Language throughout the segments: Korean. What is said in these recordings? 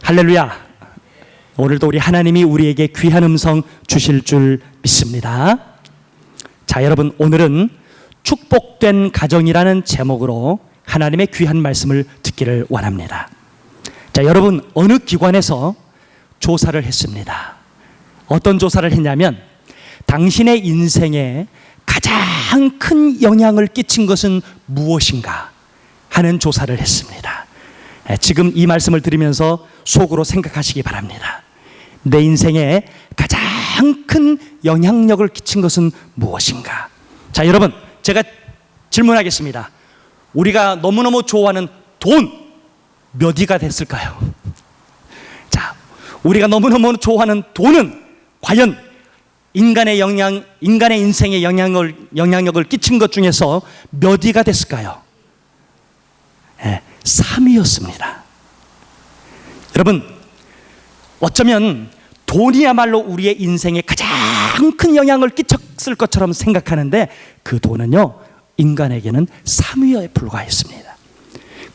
할렐루야. 오늘도 우리 하나님이 우리에게 귀한 음성 주실 줄 믿습니다. 자, 여러분, 오늘은 축복된 가정이라는 제목으로 하나님의 귀한 말씀을 듣기를 원합니다. 자, 여러분, 어느 기관에서 조사를 했습니다. 어떤 조사를 했냐면 당신의 인생에 가장 큰 영향을 끼친 것은 무엇인가 하는 조사를 했습니다. 지금 이 말씀을 들으면서 속으로 생각하시기 바랍니다. 내 인생에 가장 큰 영향력을 끼친 것은 무엇인가? 자, 여러분, 제가 질문하겠습니다. 우리가 너무너무 좋아하는 돈 몇 위가 됐을까요? 자, 우리가 너무너무 좋아하는 돈은 과연 인간의 인생에 영향력을 끼친 것 중에서 몇 위가 됐을까요? 3위였습니다. 여러분, 어쩌면 돈이야말로 우리의 인생에 가장 큰 영향을 끼쳤을 것처럼 생각하는데 그 돈은요, 인간에게는 3위에 불과했습니다.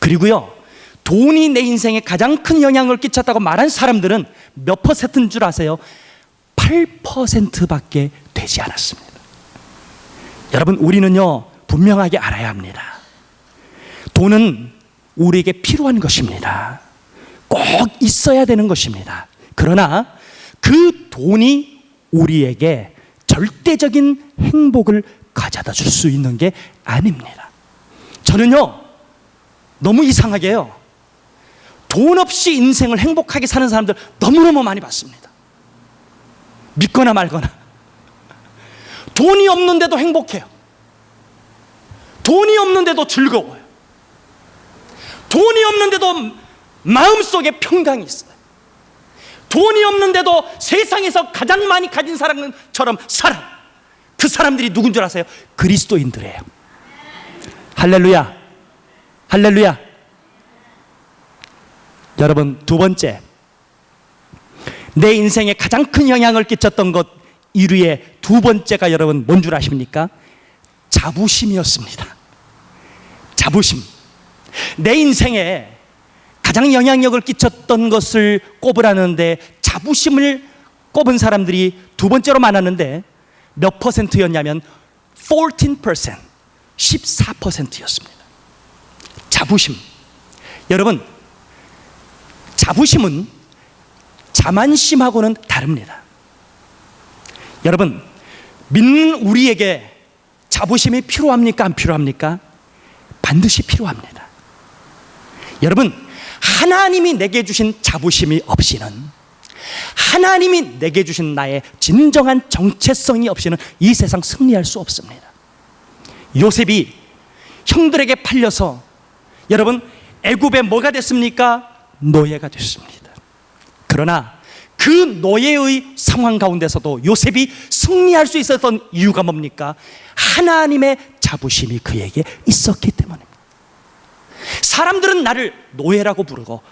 그리고요, 돈이 내 인생에 가장 큰 영향을 끼쳤다고 말한 사람들은 몇 퍼센트인 줄 아세요? 8%밖에 되지 않았습니다. 여러분, 우리는요, 분명하게 알아야 합니다. 돈은 우리에게 필요한 것입니다. 꼭 있어야 되는 것입니다. 그러나 그 돈이 우리에게 절대적인 행복을 가져다 줄 수 있는 게 아닙니다. 저는요, 너무 이상하게요, 돈 없이 인생을 행복하게 사는 사람들 너무너무 많이 봤습니다. 믿거나 말거나. 돈이 없는데도 행복해요. 돈이 없는데도 즐거워요. 돈이 없는데도 마음속에 평강이 있어요. 돈이 없는데도 세상에서 가장 많이 가진 사람처럼 살아. 그 사람들이 누군 줄 아세요? 그리스도인들이에요. 할렐루야. 할렐루야. 여러분, 두 번째, 내 인생에 가장 큰 영향을 끼쳤던 것 1위의 두 번째가 여러분 뭔 줄 아십니까? 자부심이었습니다. 자부심. 내 인생에 가장 영향력을 끼쳤던 것을 꼽으라는데 자부심을 꼽은 사람들이 두 번째로 많았는데 몇 퍼센트였냐면 14%, 14%였습니다. 자부심. 여러분, 자부심은 자만심하고는 다릅니다. 여러분, 믿는 우리에게 자부심이 필요합니까? 안 필요합니까? 반드시 필요합니다. 여러분, 하나님이 내게 주신 자부심이 없이는, 하나님이 내게 주신 나의 진정한 정체성이 없이는 이 세상 승리할 수 없습니다. 요셉이 형들에게 팔려서 여러분, 애굽에 뭐가 됐습니까? 노예가 됐습니다. 그러나 그 노예의 상황 가운데서도 요셉이 승리할 수 있었던 이유가 뭡니까? 하나님의 자부심이 그에게 있었기 때문입니다. 사람들은 나를 노예라고 부르고,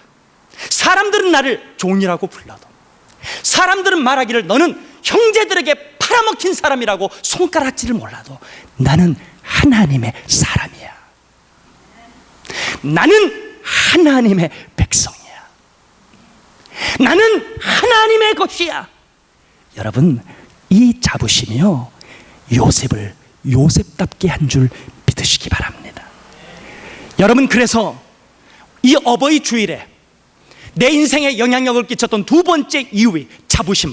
사람들은 나를 종이라고 불러도, 사람들은 말하기를 너는 형제들에게 팔아먹힌 사람이라고 손가락질을 몰라도 나는 하나님의 사람이야. 나는 하나님의 백성이야. 나는 하나님의 것이야. 여러분, 이 자부심이요, 요셉을 요셉답게 한 줄 믿으시기 바랍니다. 여러분, 그래서 이 어버이 주일에 내 인생에 영향력을 끼쳤던 두 번째 이유의 자부심,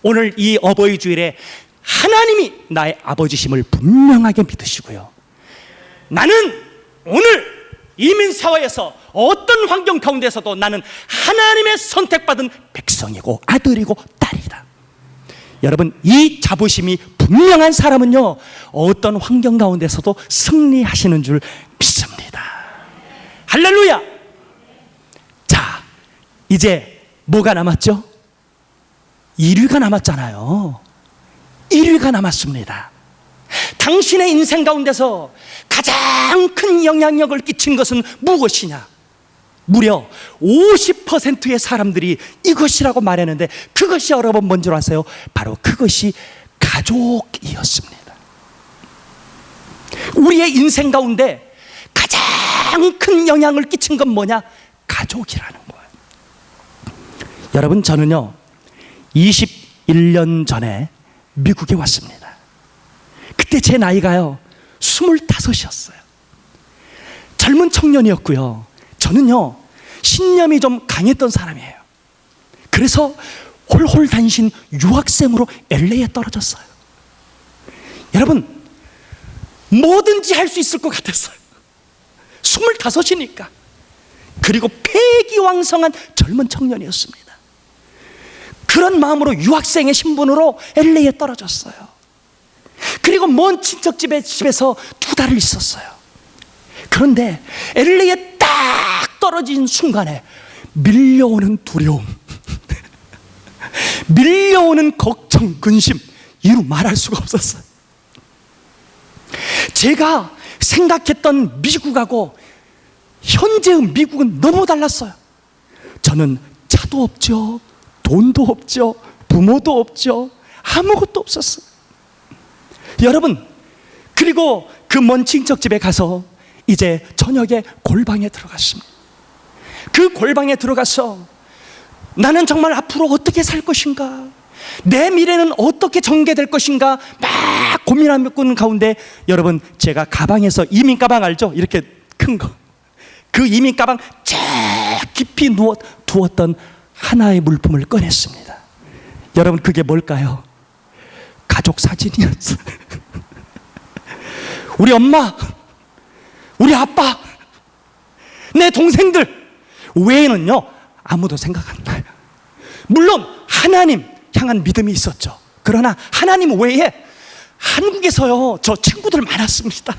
오늘 이 어버이 주일에 하나님이 나의 아버지심을 분명하게 믿으시고요, 나는 오늘 이민사회에서 어떤 환경 가운데서도 나는 하나님의 선택받은 백성이고 아들이고 딸이다. 여러분, 이 자부심이 분명한 사람은요, 어떤 환경 가운데서도 승리하시는 줄 믿습니다. 할렐루야. 자, 이제 뭐가 남았죠? 1위가 남았잖아요. 1위가 남았습니다. 당신의 인생 가운데서 가장 큰 영향력을 끼친 것은 무엇이냐? 무려 50%의 사람들이 이것이라고 말했는데 그것이 여러분 뭔 줄 아세요? 바로 그것이 가족이었습니다. 우리의 인생 가운데 가장 큰 영향을 끼친 건 뭐냐? 가족이라는 거예요. 여러분, 저는요 21년 전에 미국에 왔습니다. 그때 제 나이가요 25이었어요. 젊은 청년이었고요. 저는요 신념이 좀 강했던 사람이에요. 그래서 홀홀 단신 유학생으로 LA에 떨어졌어요. 여러분, 뭐든지 할 수 있을 것 같았어요. 25이니까. 그리고 패기왕성한 젊은 청년이었습니다. 그런 마음으로 유학생의 신분으로 LA에 떨어졌어요. 그리고 먼 친척 집에서 2달을 있었어요. 그런데 LA에 딱 떨어진 순간에 밀려오는 두려움, 밀려오는 걱정, 근심, 이루 말할 수가 없었어요. 제가 생각했던 미국하고 현재의 미국은 너무 달랐어요. 저는 차도 없죠, 돈도 없죠, 부모도 없죠, 아무것도 없었어요. 여러분, 그리고 그 먼 친척집에 가서 이제 저녁에 골방에 들어갔습니다. 그 골방에 들어가서 나는 정말 앞으로 어떻게 살 것인가, 내 미래는 어떻게 전개될 것인가 막 고민하는 가운데, 여러분, 제가 가방에서 이민 가방 알죠? 이렇게 큰 거, 그 이민 가방 쫙 깊이 두었던 하나의 물품을 꺼냈습니다. 여러분, 그게 뭘까요? 가족 사진이었어요. 우리 엄마, 우리 아빠, 내 동생들 외에는요 아무도 생각 안 나요. 물론 하나님 향한 믿음이 있었죠. 그러나 하나님 외에 한국에서요 저 친구들 많았습니다.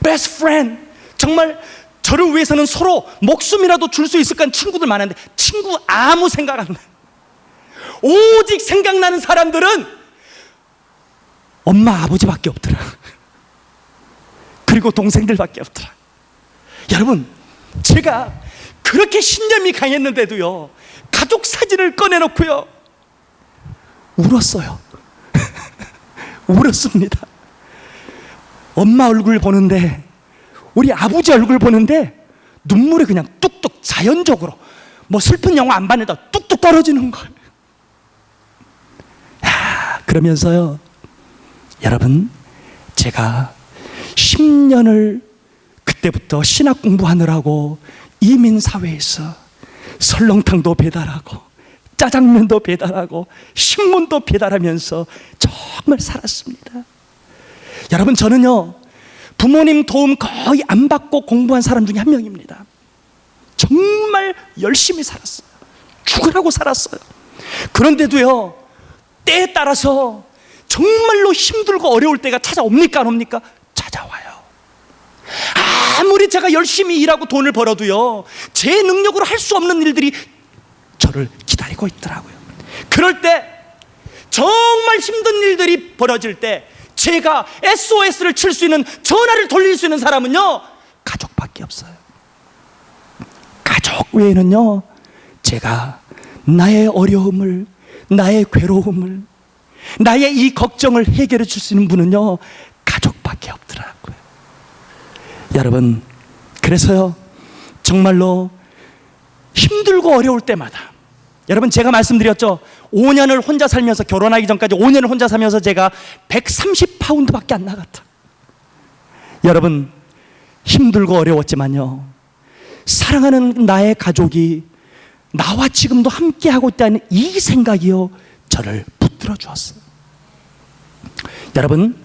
Best friend, 정말 저를 위해서는 서로 목숨이라도 줄 수 있을 까 친구들 많았는데, 친구 아무 생각 안 나요. 오직 생각나는 사람들은 엄마 아버지밖에 없더라. 그리고 동생들밖에 없더라. 여러분, 제가 그렇게 신념이 강했는데도요 가족 사진을 꺼내놓고요 울었어요. 울었습니다. 엄마 얼굴 보는데, 우리 아버지 얼굴 보는데 눈물이 그냥 뚝뚝 자연적으로, 뭐 슬픈 영화 안 봤는데 뚝뚝 떨어지는 거예요. 그러면서요 여러분, 제가 10년을 그때부터 신학 공부하느라고 이민사회에서 설렁탕도 배달하고 짜장면도 배달하고 신문도 배달하면서 정말 살았습니다. 여러분, 저는요 부모님 도움 거의 안 받고 공부한 사람 중에 한 명입니다. 정말 열심히 살았어요. 죽으라고 살았어요. 그런데도요 때에 따라서 정말로 힘들고 어려울 때가 찾아옵니까 안 옵니까? 찾아와요. 아무리 제가 열심히 일하고 돈을 벌어도요 제 능력으로 할 수 없는 일들이 저를 기다리고 있더라고요. 그럴 때, 정말 힘든 일들이 벌어질 때 제가 SOS를 칠 수 있는, 전화를 돌릴 수 있는 사람은요 가족밖에 없어요. 가족 외에는요 제가 나의 어려움을, 나의 괴로움을, 나의 이 걱정을 해결해 줄 수 있는 분은요 가족밖에 없더라고요. 여러분, 그래서요 정말로 힘들고 어려울 때마다, 여러분 제가 말씀드렸죠, 5년을 혼자 살면서, 결혼하기 전까지 5년을 혼자 살면서 제가 130파운드밖에 안 나갔다. 여러분, 힘들고 어려웠지만요 사랑하는 나의 가족이 나와 지금도 함께하고 있다는 이 생각이요 저를 붙들어 주었어요. 여러분,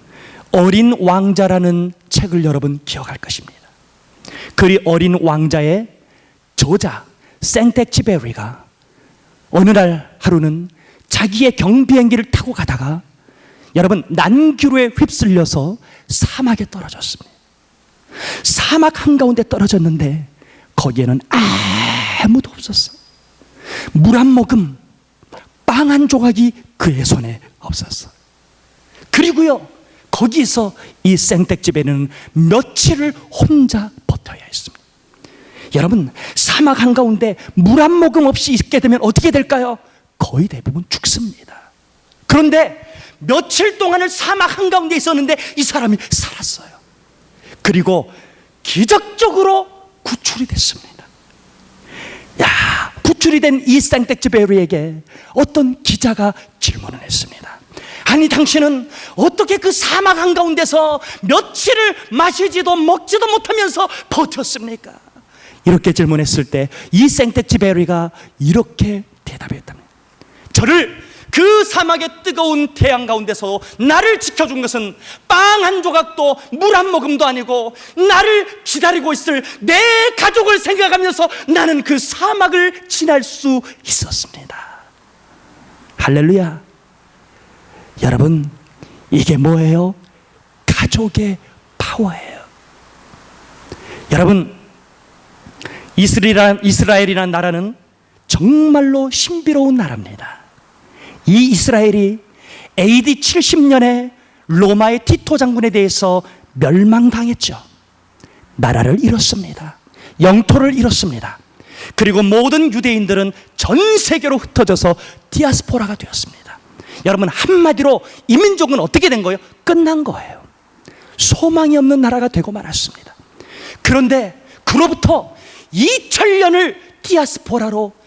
어린 왕자라는 책을 여러분 기억할 것입니다. 그 어린 왕자의 저자 생텍쥐베리가 어느 날 하루는 자기의 경비행기를 타고 가다가 여러분 난기류에 휩쓸려서 사막에 떨어졌습니다. 사막 한가운데 떨어졌는데 거기에는 아무도 없었어요. 물 한 모금, 빵 한 조각이 그의 손에 없었어요. 그리고요 거기서 이 생텍쥐베리는 며칠을 혼자 버텨야 했습니다. 여러분, 사막 한가운데 물 한 모금 없이 있게 되면 어떻게 될까요? 거의 대부분 죽습니다. 그런데 며칠 동안을 사막 한가운데 있었는데 이 사람이 살았어요. 그리고 기적적으로 구출이 됐습니다. 송출이 된 이 생텍쥐베리에게 어떤 기자가 질문을 했습니다. 아니, 당신은 어떻게 그 사막 한가운데서 며칠을 마시지도 먹지도 못하면서 버텼습니까? 이렇게 질문했을 때 이 생텍쥐베리가 이렇게 대답했답니다. 저를 그 사막의 뜨거운 태양 가운데서 나를 지켜준 것은 빵 한 조각도 물 한 모금도 아니고 나를 기다리고 있을 내 가족을 생각하면서 나는 그 사막을 지날 수 있었습니다. 할렐루야. 여러분, 이게 뭐예요? 가족의 파워예요. 여러분, 이스라엘이라는 나라는 정말로 신비로운 나라입니다. 이 이스라엘이 AD 70년에 로마의 티토 장군에 대해서 멸망당했죠. 나라를 잃었습니다. 영토를 잃었습니다. 그리고 모든 유대인들은 전 세계로 흩어져서 디아스포라가 되었습니다. 여러분, 한마디로 이 민족은 어떻게 된 거예요? 끝난 거예요. 소망이 없는 나라가 되고 말았습니다. 그런데 그로부터 2000년을 디아스포라로,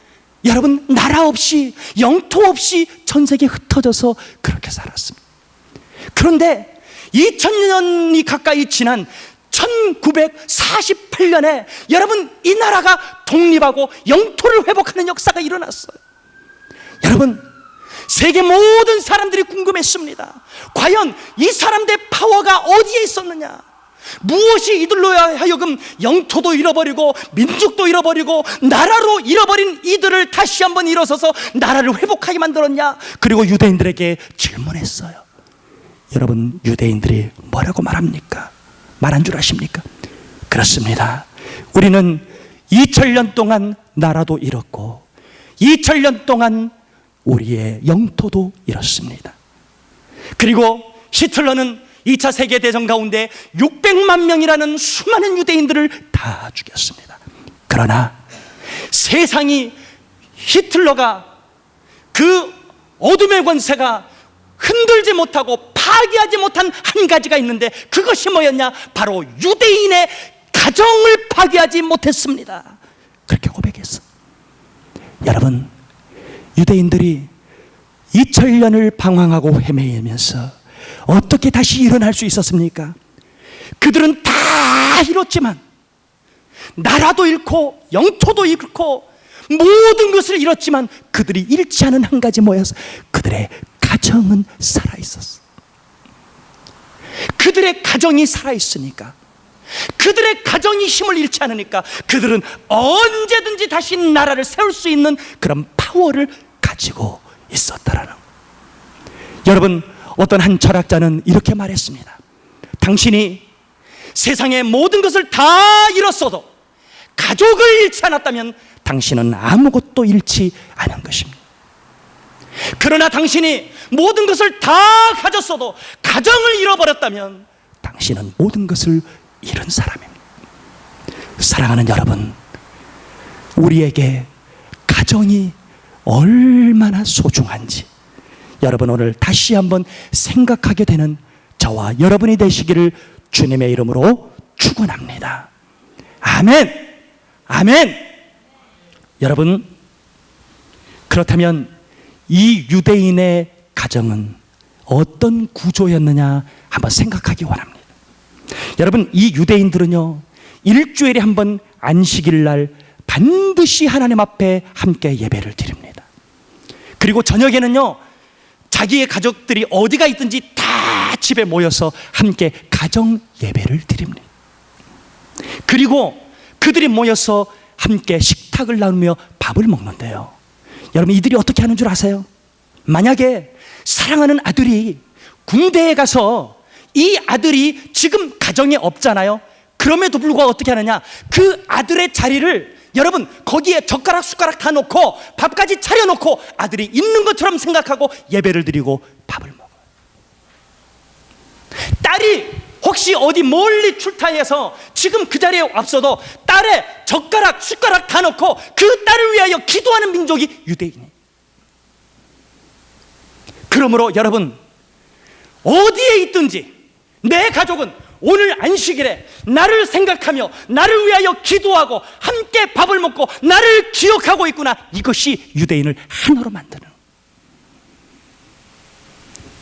여러분, 나라 없이 영토 없이 전 세계에 흩어져서 그렇게 살았습니다. 그런데 2000년이 가까이 지난 1948년에 여러분, 이 나라가 독립하고 영토를 회복하는 역사가 일어났어요. 여러분, 세계 모든 사람들이 궁금했습니다. 과연 이 사람들의 파워가 어디에 있었느냐? 무엇이 이들로 하여금 영토도 잃어버리고 민족도 잃어버리고 나라로 잃어버린 이들을 다시 한번 일어서서 나라를 회복하게 만들었냐? 그리고 유대인들에게 질문했어요. 여러분, 유대인들이 뭐라고 말합니까? 말한 줄 아십니까? 그렇습니다. 우리는 2000년 동안 나라도 잃었고 2000년 동안 우리의 영토도 잃었습니다. 그리고 히틀러는 2차 세계대전 가운데 600만 명이라는 수많은 유대인들을 다 죽였습니다. 그러나 세상이, 히틀러가 그 어둠의 권세가 흔들지 못하고 파괴하지 못한 한 가지가 있는데 그것이 뭐였냐? 바로 유대인의 가정을 파괴하지 못했습니다. 그렇게 고백했어. 여러분, 유대인들이 2000년을 방황하고 헤매면서 어떻게 다시 일어날 수 있었습니까? 그들은 다 잃었지만, 나라도 잃고 영토도 잃고 모든 것을 잃었지만 그들이 잃지 않은 한 가지 뭐였어? 그들의 가정은 살아있었어. 그들의 가정이 살아있으니까, 그들의 가정이 힘을 잃지 않으니까 그들은 언제든지 다시 나라를 세울 수 있는 그런 파워를 가지고 있었다라는 거예요. 여러분, 어떤 한 철학자는 이렇게 말했습니다. 당신이 세상의 모든 것을 다 잃었어도 가족을 잃지 않았다면 당신은 아무것도 잃지 않은 것입니다. 그러나 당신이 모든 것을 다 가졌어도 가정을 잃어버렸다면 당신은 모든 것을 잃은 사람입니다. 사랑하는 여러분, 우리에게 가정이 얼마나 소중한지 여러분, 오늘 다시 한번 생각하게 되는 저와 여러분이 되시기를 주님의 이름으로 축원합니다. 아멘. 아멘. 여러분, 그렇다면 이 유대인의 가정은 어떤 구조였느냐 한번 생각하기 원합니다. 여러분, 이 유대인들은요, 일주일에 한 번 안식일 날 반드시 하나님 앞에 함께 예배를 드립니다. 그리고 저녁에는요, 자기의 가족들이 어디가 있든지 다 집에 모여서 함께 가정 예배를 드립니다. 그리고 그들이 모여서 함께 식탁을 나누며 밥을 먹는데요, 여러분, 이들이 어떻게 하는 줄 아세요? 만약에 사랑하는 아들이 군대에 가서 이 아들이 지금 가정에 없잖아요. 그럼에도 불구하고 어떻게 하느냐? 그 아들의 자리를, 여러분, 거기에 젓가락 숟가락 다 놓고 밥까지 차려놓고 아들이 있는 것처럼 생각하고 예배를 드리고 밥을 먹어요. 딸이 혹시 어디 멀리 출타해서 지금 그 자리에 없어도 딸의 젓가락 숟가락 다 놓고 그 딸을 위하여 기도하는 민족이 유대인이에요. 그러므로 여러분, 어디에 있든지 내 가족은 오늘 안식일에 나를 생각하며 나를 위하여 기도하고 함께 밥을 먹고 나를 기억하고 있구나. 이것이 유대인을 하나로 만드는.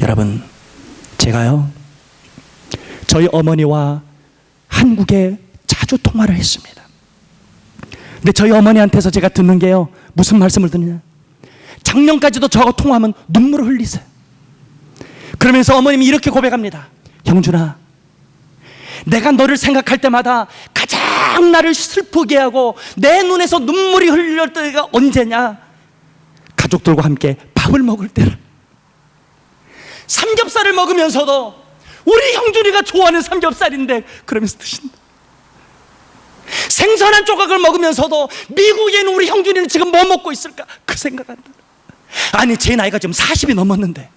여러분, 제가요 저희 어머니와 한국에 자주 통화를 했습니다. 근데 저희 어머니한테서 제가 듣는 게요, 무슨 말씀을 듣느냐, 작년까지도 저하고 통화하면 눈물을 흘리세요. 그러면서 어머님이 이렇게 고백합니다. 형준아, 내가 너를 생각할 때마다 가장 나를 슬프게 하고 내 눈에서 눈물이 흘릴 때가 언제냐? 가족들과 함께 밥을 먹을 때라. 삼겹살을 먹으면서도 우리 형준이가 좋아하는 삼겹살인데 그러면서 드신다. 생선 한 조각을 먹으면서도 미국에 있는 우리 형준이는 지금 뭐 먹고 있을까? 그 생각한다. 아니, 제 나이가 지금 40이 넘었는데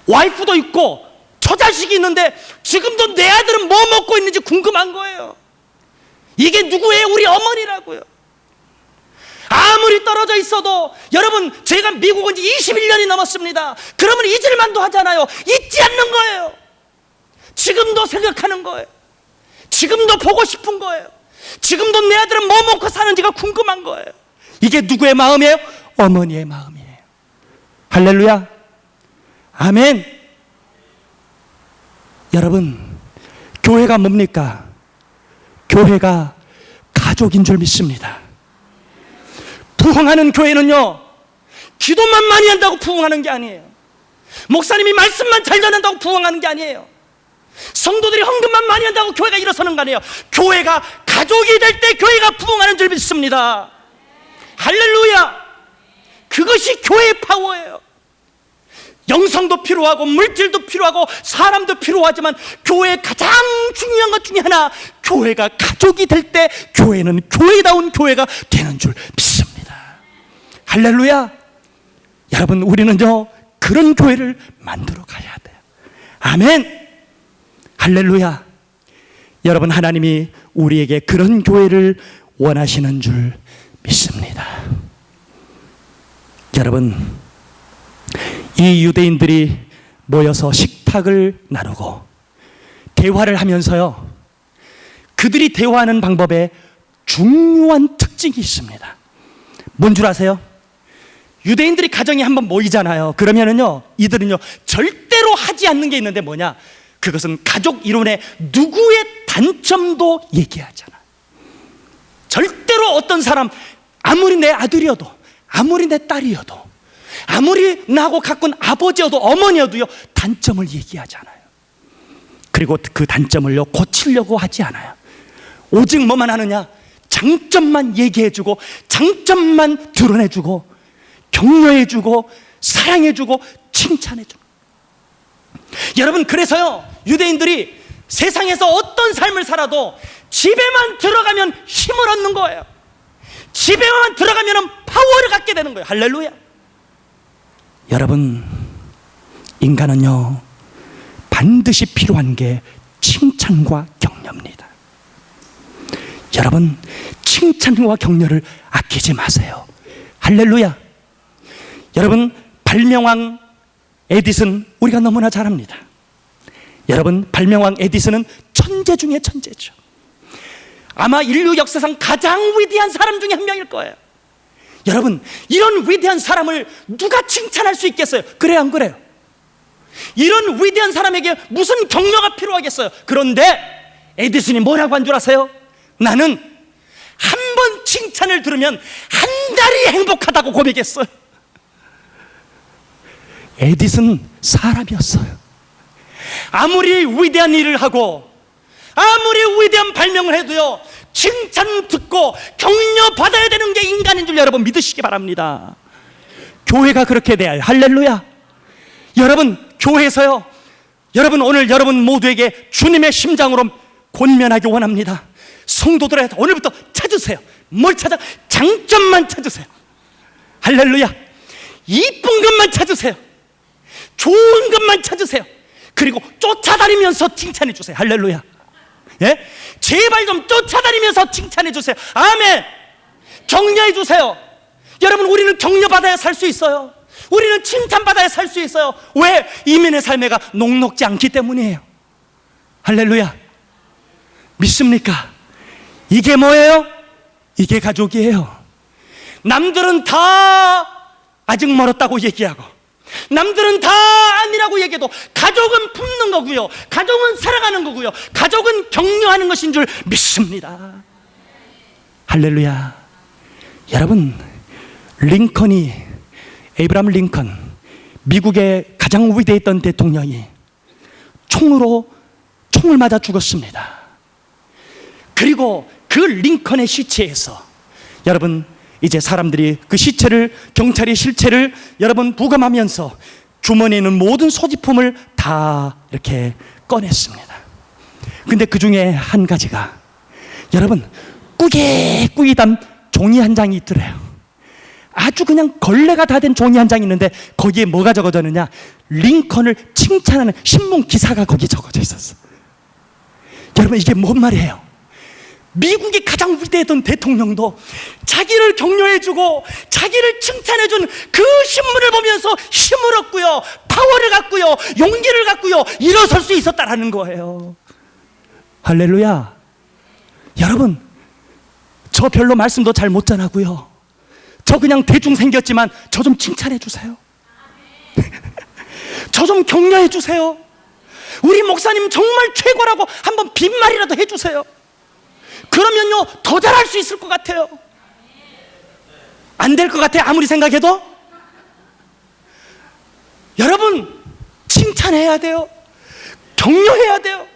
와이프도 있고 처자식이 있는데 지금도 내 아들은 뭐 먹고 있는지 궁금한 거예요. 이게 누구예요? 우리 어머니라고요. 아무리 떨어져 있어도, 여러분, 제가 미국 온 지 21년이 넘었습니다. 그러면 잊을만도 하잖아요. 잊지 않는 거예요. 지금도 생각하는 거예요. 지금도 보고 싶은 거예요. 지금도 내 아들은 뭐 먹고 사는지가 궁금한 거예요. 이게 누구의 마음이에요? 어머니의 마음이에요. 할렐루야, 아멘. 여러분, 교회가 뭡니까? 교회가 가족인 줄 믿습니다. 부흥하는 교회는요, 기도만 많이 한다고 부흥하는 게 아니에요. 목사님이 말씀만 잘 전한다고 부흥하는 게 아니에요. 성도들이 헌금만 많이 한다고 교회가 일어서는 거 아니에요. 교회가 가족이 될 때 교회가 부흥하는 줄 믿습니다. 할렐루야. 그것이 교회의 파워예요. 영성도 필요하고 물질도 필요하고 사람도 필요하지만 교회의 가장 중요한 것 중에 하나, 교회가 가족이 될 때 교회는 교회다운 교회가 되는 줄 믿습니다. 할렐루야. 여러분, 우리는요 그런 교회를 만들어 가야 돼요. 아멘. 할렐루야. 여러분, 하나님이 우리에게 그런 교회를 원하시는 줄 믿습니다. 여러분, 이 유대인들이 모여서 식탁을 나누고 대화를 하면서요, 그들이 대화하는 방법에 중요한 특징이 있습니다. 뭔 줄 아세요? 유대인들이 가정에 한번 모이잖아요. 그러면은요, 이들은요 절대로 하지 않는 게 있는데 뭐냐? 그것은 가족 이론의 누구의 단점도 얘기하잖아. 절대로 어떤 사람, 아무리 내 아들이어도, 아무리 내 딸이어도, 아무리 나하고 가꾼 아버지여도 어머니여도요 단점을 얘기하잖아요. 그리고 그 단점을요 고치려고 하지 않아요. 오직 뭐만 하느냐? 장점만 얘기해주고, 장점만 드러내주고, 격려해주고, 사랑해주고, 칭찬해주고. 여러분, 그래서요 유대인들이 세상에서 어떤 삶을 살아도 집에만 들어가면 힘을 얻는 거예요. 집에만 들어가면 파워를 갖게 되는 거예요. 할렐루야. 여러분, 인간은요 반드시 필요한 게 칭찬과 격려입니다. 여러분, 칭찬과 격려를 아끼지 마세요. 할렐루야. 여러분, 발명왕 에디슨 우리가 너무나 잘 압니다. 여러분, 발명왕 에디슨은 천재 중에 천재죠. 아마 인류 역사상 가장 위대한 사람 중에 한 명일 거예요. 여러분, 이런 위대한 사람을 누가 칭찬할 수 있겠어요? 그래요, 안 그래요? 이런 위대한 사람에게 무슨 격려가 필요하겠어요? 그런데 에디슨이 뭐라고 한 줄 아세요? 나는 한 번 칭찬을 들으면 한 달이 행복하다고 고백했어요. 에디슨 사람이었어요. 아무리 위대한 일을 하고 아무리 위대한 발명을 해도요 칭찬 듣고 격려 받아야 되는 게 인간인 줄 여러분 믿으시기 바랍니다. 교회가 그렇게 돼야. 할렐루야. 여러분, 교회에서요, 여러분, 오늘 여러분 모두에게 주님의 심장으로 권면하기 원합니다. 성도들의 오늘부터 찾으세요. 뭘 찾아? 장점만 찾으세요. 할렐루야. 이쁜 것만 찾으세요. 좋은 것만 찾으세요. 그리고 쫓아다니면서 칭찬해 주세요. 할렐루야. 예? 제발 좀 쫓아다니면서 칭찬해 주세요. 아멘. 격려해 주세요. 여러분, 우리는 격려받아야 살 수 있어요. 우리는 칭찬받아야 살 수 있어요. 왜? 이민의 삶애가 녹록지 않기 때문이에요. 할렐루야. 믿습니까? 이게 뭐예요? 이게 가족이에요. 남들은 다 아직 멀었다고 얘기하고, 남들은 다 아니라고 얘기해도 가족은 품는 거고요, 가족은 살아가는 거고요, 가족은 격려하는 것인 줄 믿습니다. 할렐루야. 여러분, 에이브라함 링컨, 미국의 가장 위대했던 대통령이 총을 맞아 죽었습니다. 그리고 그 링컨의 시체에서, 여러분, 이제 사람들이 그 시체를, 경찰이 실체를 여러분 부검하면서 주머니에 있는 모든 소지품을 다 이렇게 꺼냈습니다. 근데 그 중에 한 가지가, 여러분, 꾸깃꾸깃 단 종이 한 장이 있더래요. 아주 그냥 걸레가 다 된 종이 한 장이 있는데 거기에 뭐가 적어졌느냐? 링컨을 칭찬하는 신문 기사가 거기 적어져 있었어. 여러분, 이게 뭔 말이에요? 미국이 가장 위대했던 대통령도 자기를 격려해주고 자기를 칭찬해준 그 신문을 보면서 힘을 얻고요, 파워를 갖고요, 용기를 갖고요, 일어설 수 있었다라는 거예요. 할렐루야. 여러분, 저 별로 말씀도 잘 못 전하고요, 저 그냥 대충 생겼지만 저 좀 칭찬해 주세요. 저 좀 격려해 주세요. 우리 목사님 정말 최고라고 한번 빈말이라도 해주세요. 그러면요, 더 잘할 수 있을 것 같아요. 안 될 것 같아요, 아무리 생각해도. 여러분, 칭찬해야 돼요. 격려해야 돼요.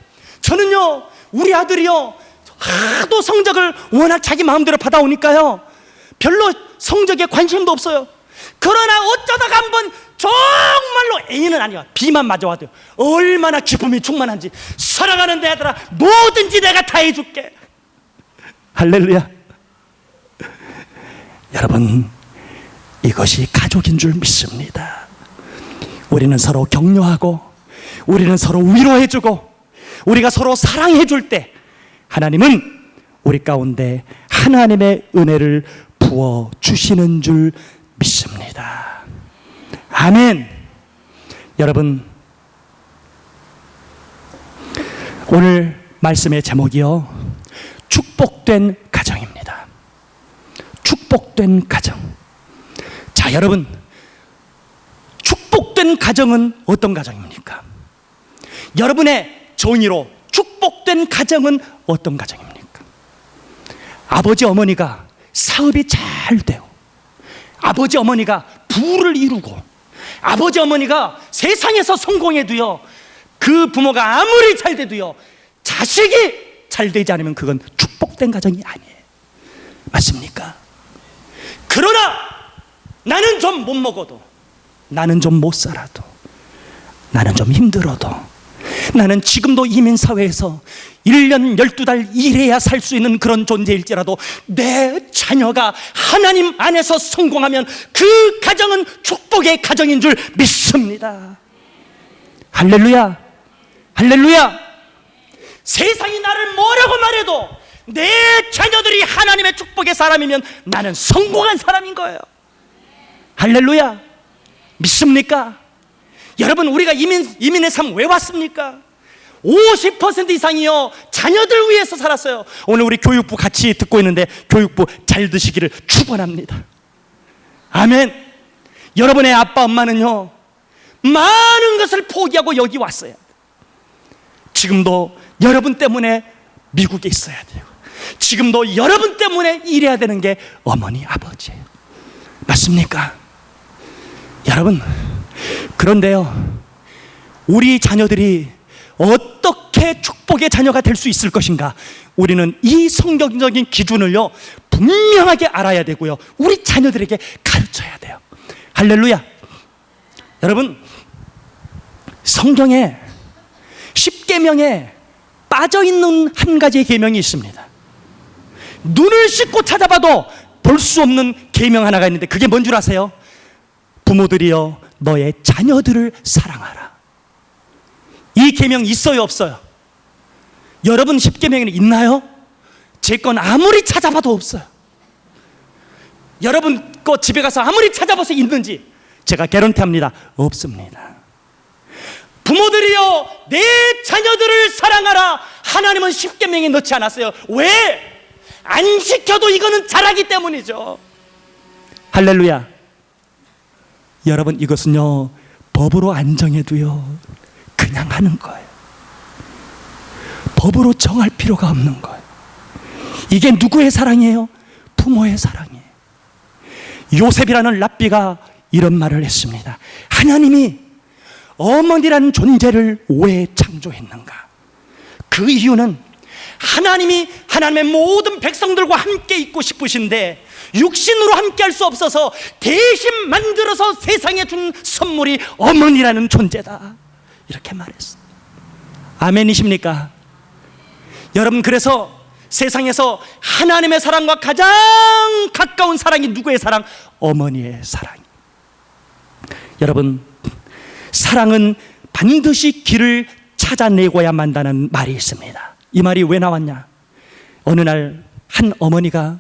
저는요, 우리 아들이요, 하도 성적을 워낙 자기 마음대로 받아오니까요, 별로 성적에 관심도 없어요. 그러나 어쩌다가 한번 정말로 A는 아니야, B만 맞아와도 얼마나 기쁨이 충만한지. 사랑하는 내 아들아, 뭐든지 내가 다 해줄게. 할렐루야. 여러분, 이것이 가족인 줄 믿습니다. 우리는 서로 격려하고, 우리는 서로 위로해주고, 우리가 서로 사랑해줄 때 하나님은 우리 가운데 하나님의 은혜를 부어주시는 줄 믿습니다. 아멘. 여러분, 오늘 말씀의 제목이요, 축복된 가정입니다. 축복된 가정. 자, 여러분, 축복된 가정은 어떤 가정입니까? 여러분의 정의로 축복된 가정은 어떤 가정입니까? 아버지 어머니가 사업이 잘 돼요. 아버지 어머니가 부를 이루고, 아버지 어머니가 세상에서 성공해도요, 그 부모가 아무리 잘 돼도요, 자식이 잘 되지 않으면 그건 축복된 가정이 아니에요. 맞습니까? 그러나 나는 좀 못 먹어도, 나는 좀 못 살아도, 나는 좀 힘들어도, 나는 지금도 이민사회에서 1년 12달 일해야 살 수 있는 그런 존재일지라도 내 자녀가 하나님 안에서 성공하면 그 가정은 축복의 가정인 줄 믿습니다. 할렐루야. 할렐루야. 세상이 나를 뭐라고 말해도 내 자녀들이 하나님의 축복의 사람이면 나는 성공한 사람인 거예요. 할렐루야. 믿습니까? 여러분, 우리가 이민의 삶 왜 왔습니까? 50% 이상이요, 자녀들 위해서 살았어요. 오늘 우리 교육부 같이 듣고 있는데 교육부 잘 드시기를 축원합니다. 아멘. 여러분의 아빠 엄마는요, 많은 것을 포기하고 여기 왔어요. 지금도 여러분 때문에 미국에 있어야 돼요. 지금도 여러분 때문에 일해야 되는 게 어머니 아버지예요. 맞습니까? 여러분, 그런데요, 우리 자녀들이 어떻게 축복의 자녀가 될 수 있을 것인가? 우리는 이 성경적인 기준을요, 분명하게 알아야 되고요, 우리 자녀들에게 가르쳐야 돼요. 할렐루야. 여러분, 성경에 10계명에 빠져있는 한 가지의 계명이 있습니다. 눈을 씻고 찾아봐도 볼 수 없는 계명 하나가 있는데 그게 뭔 줄 아세요? 부모들이여 너의 자녀들을 사랑하라. 이 계명 있어요, 없어요? 여러분 10계명에는 있나요? 제 건 아무리 찾아봐도 없어요. 여러분 거 집에 가서 아무리 찾아봐서 있는지 제가 개런티합니다. 없습니다. 부모들이여 내 자녀들을 사랑하라. 하나님은 십계명에 넣지 않았어요. 왜? 안 시켜도 이거는 잘하기 때문이죠. 할렐루야. 여러분, 이것은요 법으로 안 정해도요 그냥 하는 거예요. 법으로 정할 필요가 없는 거예요. 이게 누구의 사랑이에요? 부모의 사랑이에요. 요셉이라는 랍비가 이런 말을 했습니다. 하나님이 어머니라는 존재를 왜 창조했는가? 그 이유는 하나님이 하나님의 모든 백성들과 함께 있고 싶으신데 육신으로 함께 할 수 없어서 대신 만들어서 세상에 준 선물이 어머니라는 존재다. 이렇게 말했어요. 아멘이십니까? 여러분, 그래서 세상에서 하나님의 사랑과 가장 가까운 사랑이 누구의 사랑? 어머니의 사랑. 여러분, 사랑은 반드시 길을 찾아내고야 만다는 말이 있습니다. 이 말이 왜 나왔냐? 어느 날 한 어머니가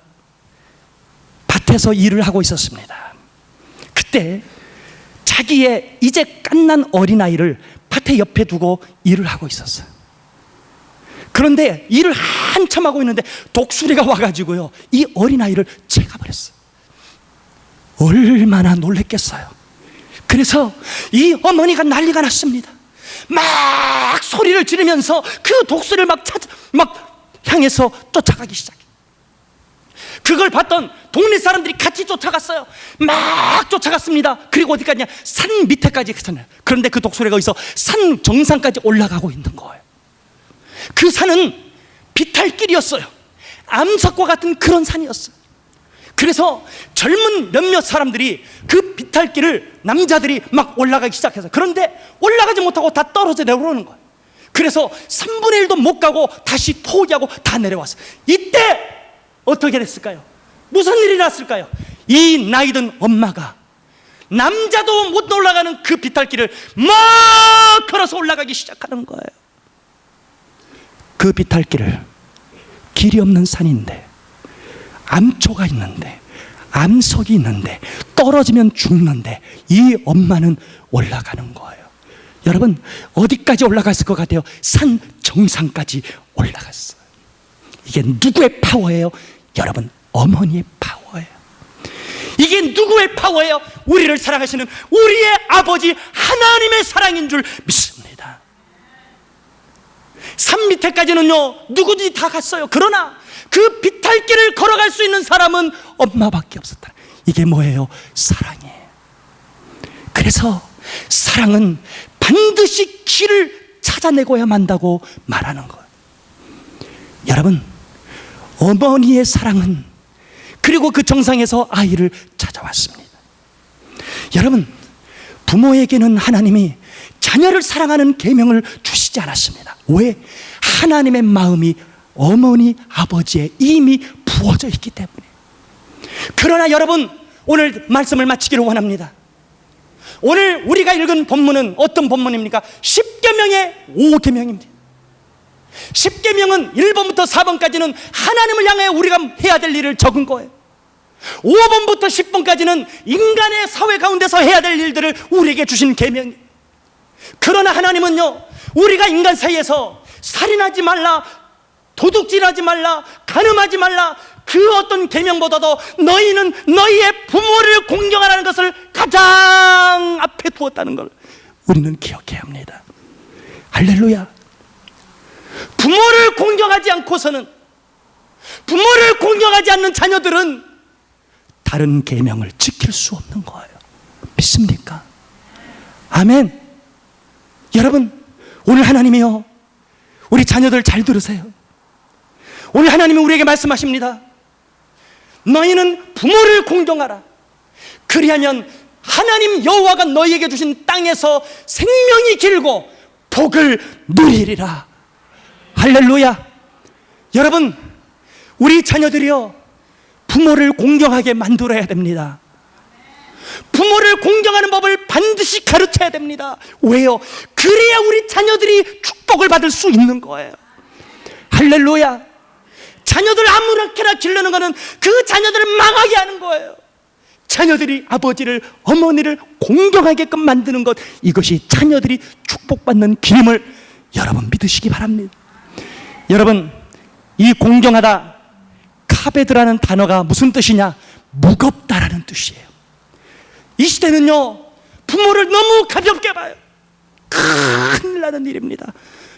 밭에서 일을 하고 있었습니다. 그때 자기의 이제 갓난 어린아이를 밭에 옆에 두고 일을 하고 있었어요. 그런데 일을 한참 하고 있는데 독수리가 와가지고요 이 어린아이를 채가버렸어요. 얼마나 놀랬겠어요. 그래서 이 어머니가 난리가 났습니다. 막 소리를 지르면서 그 독수리를 막 향해서 쫓아가기 시작해요. 그걸 봤던 동네 사람들이 같이 쫓아갔어요. 막 쫓아갔습니다. 그리고 어디 갔냐? 산 밑에까지 갔잖아요. 그런데 그 독수리가 어디서 산 정상까지 올라가고 있는 거예요. 그 산은 비탈길이었어요. 암석과 같은 그런 산이었어요. 그래서 젊은 몇몇 사람들이 그 비탈길을 남자들이 막 올라가기 시작해서, 그런데 올라가지 못하고 다 떨어져 내려오는 거예요. 그래서 3분의 1도 못 가고 다시 포기하고 다 내려왔어요. 이때 어떻게 됐을까요? 무슨 일이 났을까요? 이 나이든 엄마가 남자도 못 올라가는 그 비탈길을 막 걸어서 올라가기 시작하는 거예요. 그 비탈길을, 길이 없는 산인데 암초가 있는데 암석이 있는데 떨어지면 죽는데 이 엄마는 올라가는 거예요. 여러분, 어디까지 올라갔을 것 같아요? 산 정상까지 올라갔어요. 이게 누구의 파워예요? 여러분, 어머니의 파워예요. 이게 누구의 파워예요? 우리를 사랑하시는 우리의 아버지 하나님의 사랑인 줄 믿습니다. 산 밑에까지는요 누구든지 다 갔어요. 그러나 그 비탈길을 걸어갈 수 있는 사람은 엄마밖에 없었다. 이게 뭐예요? 사랑이에요. 그래서 사랑은 반드시 길을 찾아내고야 만다고 말하는 거예요. 여러분, 어머니의 사랑은 그리고 그 정상에서 아이를 찾아왔습니다. 여러분, 부모에게는 하나님이 자녀를 사랑하는 계명을 주시지 않았습니다. 왜? 하나님의 마음이 어머니, 아버지에 이미 부어져 있기 때문에. 그러나 여러분, 오늘 말씀을 마치기를 원합니다. 오늘 우리가 읽은 본문은 어떤 본문입니까? 10계명의 5계명입니다. 10계명은 1번부터 4번까지는 하나님을 향해 우리가 해야 될 일을 적은 거예요. 5번부터 10번까지는 인간의 사회 가운데서 해야 될 일들을 우리에게 주신 계명이에요. 그러나 하나님은요, 우리가 인간 사이에서 살인하지 말라, 도둑질하지 말라, 간음하지 말라, 그 어떤 계명보다도 너희는 너희의 부모를 공경하라는 것을 가장 앞에 두었다는 걸 우리는 기억해야 합니다. 할렐루야. 부모를 공경하지 않고서는, 부모를 공경하지 않는 자녀들은 다른 계명을 지킬 수 없는 거예요. 믿습니까? 아멘. 여러분, 오늘 하나님이요, 우리 자녀들 잘 들으세요. 오늘 하나님이 우리에게 말씀하십니다. 너희는 부모를 공경하라. 그리하면 하나님 여호와가 너희에게 주신 땅에서 생명이 길고 복을 누리리라. 할렐루야. 여러분, 우리 자녀들이요, 부모를 공경하게 만들어야 됩니다. 부모를 공경하는 법을 반드시 가르쳐야 됩니다. 왜요? 그래야 우리 자녀들이 축복을 받을 수 있는 거예요. 할렐루야. 자녀들 아무렇게나 기르는 것은 그 자녀들을 망하게 하는 거예요. 자녀들이 아버지를, 어머니를 공경하게끔 만드는 것, 이것이 자녀들이 축복받는 길임을 여러분 믿으시기 바랍니다. 여러분, 이 공경하다, 카베드라는 단어가 무슨 뜻이냐? 무겁다라는 뜻이에요. 이 시대는요, 부모를 너무 가볍게 봐요. 큰일 나는 일입니다.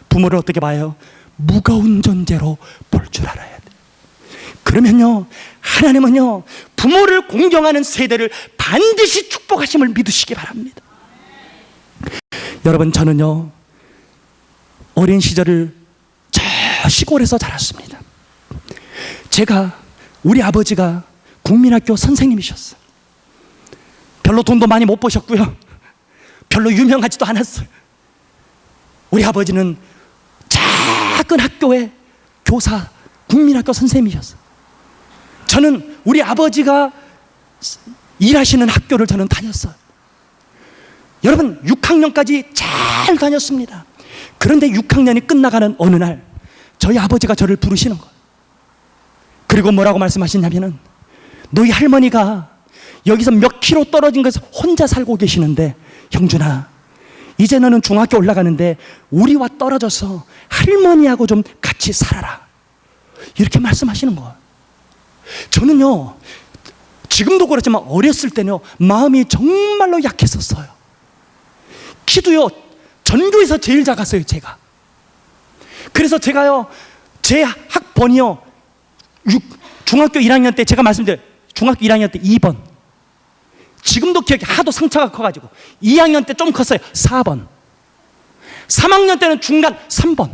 부모를 어떻게 봐요? 무거운 존재로 볼 줄 알아야 돼요. 그러면요, 하나님은요, 부모를 공경하는 세대를 반드시 축복하심을 믿으시기 바랍니다. 여러분, 저는요, 어린 시절을 저 시골에서 자랐습니다. 우리 아버지가 국민학교 선생님이셨어요. 별로 돈도 많이 못 버셨고요, 별로 유명하지도 않았어요. 우리 아버지는 작은 학교의 교사, 국민학교 선생님이셨어요. 저는 우리 아버지가 일하시는 학교를 저는 다녔어요. 여러분, 6학년까지 잘 다녔습니다. 그런데 6학년이 끝나가는 어느 날 저희 아버지가 저를 부르시는 거예요. 그리고 뭐라고 말씀하시냐면은, 너희 할머니가 여기서 몇 킬로 떨어진 곳에서 혼자 살고 계시는데, 형준아, 이제 너는 중학교 올라가는데 우리와 떨어져서 할머니하고 좀 같이 살아라, 이렇게 말씀하시는 거예요. 저는요, 지금도 그렇지만 어렸을 때는요, 마음이 정말로 약했었어요. 키도요, 전교에서 제일 작았어요, 제가. 그래서 제가요, 제 학번이요, 중학교 1학년 때, 제가 말씀드려요, 중학교 1학년 때 2번. 지금도 기억이, 하도 상처가 커가지고 2학년 때 좀 컸어요, 4번. 3학년 때는 중간 3번.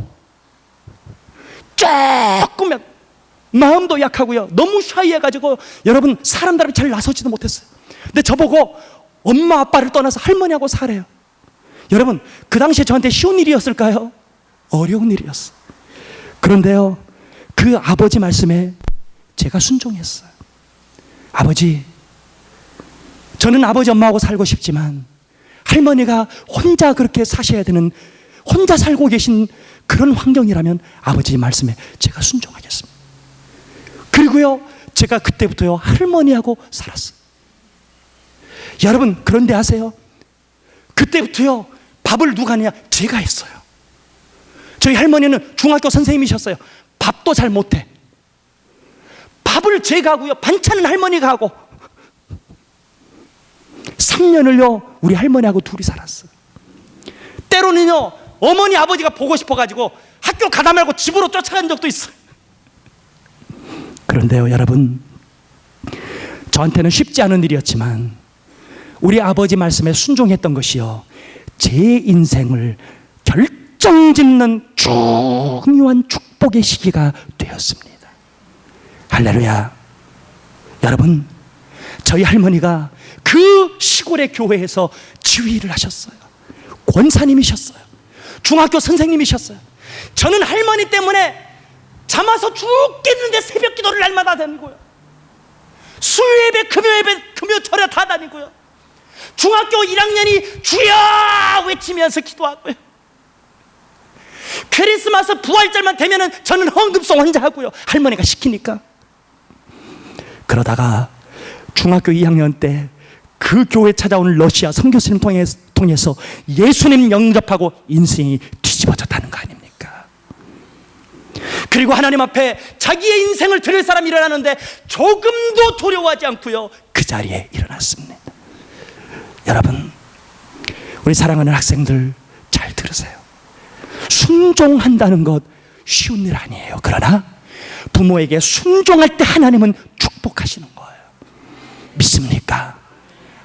조금 마음도 약하고요, 너무 샤이해가지고 여러분, 사람들이 잘 나서지도 못했어요. 근데 저보고 엄마 아빠를 떠나서 할머니하고 살아요. 여러분, 그 당시에 저한테 쉬운 일이었을까요? 어려운 일이었어요. 그런데요, 그 아버지 말씀에 제가 순종했어요. 아버지, 저는 아버지 엄마하고 살고 싶지만 할머니가 혼자 그렇게 사셔야 되는, 혼자 살고 계신 그런 환경이라면 아버지 말씀에 제가 순종하겠습니다. 그리고요, 제가 그때부터요, 할머니하고 살았어요. 여러분, 그런데 아세요? 그때부터요, 밥을 누가 하느냐? 제가 했어요. 저희 할머니는 중학교 선생님이셨어요. 밥도 잘 못해. 밥을 제가 하고요, 반찬은 할머니가 하고. 3년을요 우리 할머니하고 둘이 살았어요. 때로는요, 어머니 아버지가 보고 싶어가지고 학교 가다 말고 집으로 쫓아간 적도 있어요. 그런데요, 여러분, 저한테는 쉽지 않은 일이었지만 우리 아버지 말씀에 순종했던 것이요, 제 인생을 결정짓는 중요한 축복의 시기가 되었습니다. 할렐루야. 여러분, 저희 할머니가 그 시골의 교회에서 지휘를 하셨어요. 권사님이셨어요. 중학교 선생님이셨어요. 저는 할머니 때문에 잠아서 죽겠는데 새벽 기도를 날마다 다니고요, 수요예배, 금요예배, 금요철에 다 다니고요, 중학교 1학년이 주여 외치면서 기도하고요, 크리스마스 부활절만 되면은 저는 헌금송 혼자 하고요, 할머니가 시키니까. 그러다가 중학교 2학년 때 그 교회 찾아온 러시아 선교사님 통해서 예수님 영접하고 인생이 뒤집어졌다는 거 아닙니까? 그리고 하나님 앞에 자기의 인생을 드릴 사람이 일어나는데 조금도 두려워하지 않고요, 그 자리에 일어났습니다. 여러분, 우리 사랑하는 학생들 잘 들으세요. 순종한다는 것 쉬운 일 아니에요. 그러나 부모에게 순종할 때 하나님은 축복하시는 거예요. 믿습니까?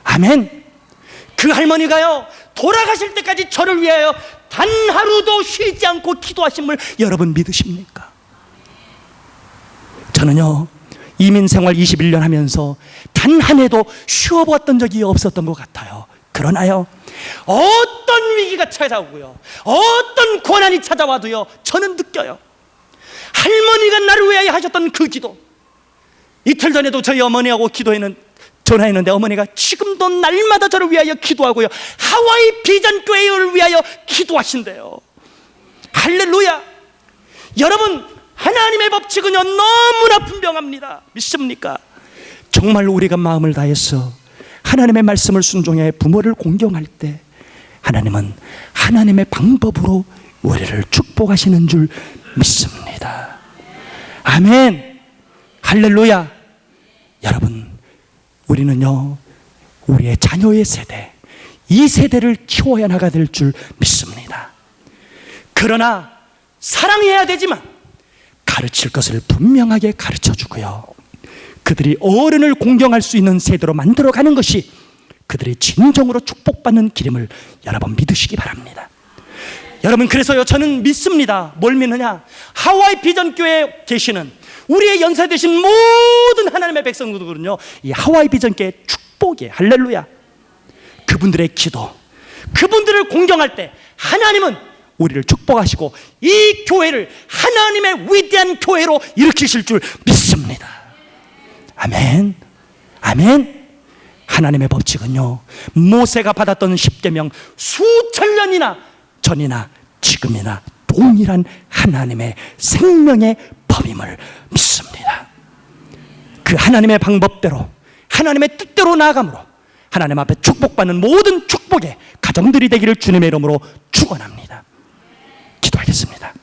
아멘. 그 할머니가요, 돌아가실 때까지 저를 위하여 단 하루도 쉬지 않고 기도하심을 여러분 믿으십니까? 저는요, 이민 생활 21년 하면서 단 한 해도 쉬어보았던 적이 없었던 것 같아요. 그러나요, 어떤 위기가 찾아오고요, 어떤 고난이 찾아와도요, 저는 느껴요, 할머니가 나를 위하여 하셨던 그 기도. 이틀 전에도 저희 어머니하고 전화했는데 어머니가 지금도 날마다 저를 위하여 기도하고요, 하와이 비전교회를 위하여 기도하신대요. 할렐루야. 여러분, 하나님의 법칙은요 너무나 분명합니다. 믿습니까? 정말로 우리가 마음을 다해서 하나님의 말씀을 순종해 부모를 공경할 때 하나님은 하나님의 방법으로 우리를 축복하시는 줄 믿습니다. 아멘. 할렐루야. 여러분, 우리는요, 우리의 자녀의 세대, 이 세대를 키워야 나가야 될 줄 믿습니다. 그러나 사랑해야 되지만 가르칠 것을 분명하게 가르쳐 주고요, 그들이 어른을 공경할 수 있는 세대로 만들어가는 것이 그들이 진정으로 축복받는 길임을 여러분 믿으시기 바랍니다. 여러분, 그래서요, 저는 믿습니다. 뭘 믿느냐? 하와이 비전교회에 계시는 우리의 연세 되신 모든 하나님의 백성들은요, 이 하와이 비전교회의 축복이에요. 할렐루야. 그분들의 기도, 그분들을 공경할 때 하나님은 우리를 축복하시고 이 교회를 하나님의 위대한 교회로 일으키실 줄 믿습니다. 아멘. 아멘. 하나님의 법칙은요, 모세가 받았던 십계명 수천 년이나 전이나 지금이나 동일한 하나님의 생명의 법임을 믿습니다. 그 하나님의 방법대로, 하나님의 뜻대로 나아감으로 하나님 앞에 축복받는 모든 축복의 가정들이 되기를 주님의 이름으로 축원합니다. 기도하겠습니다.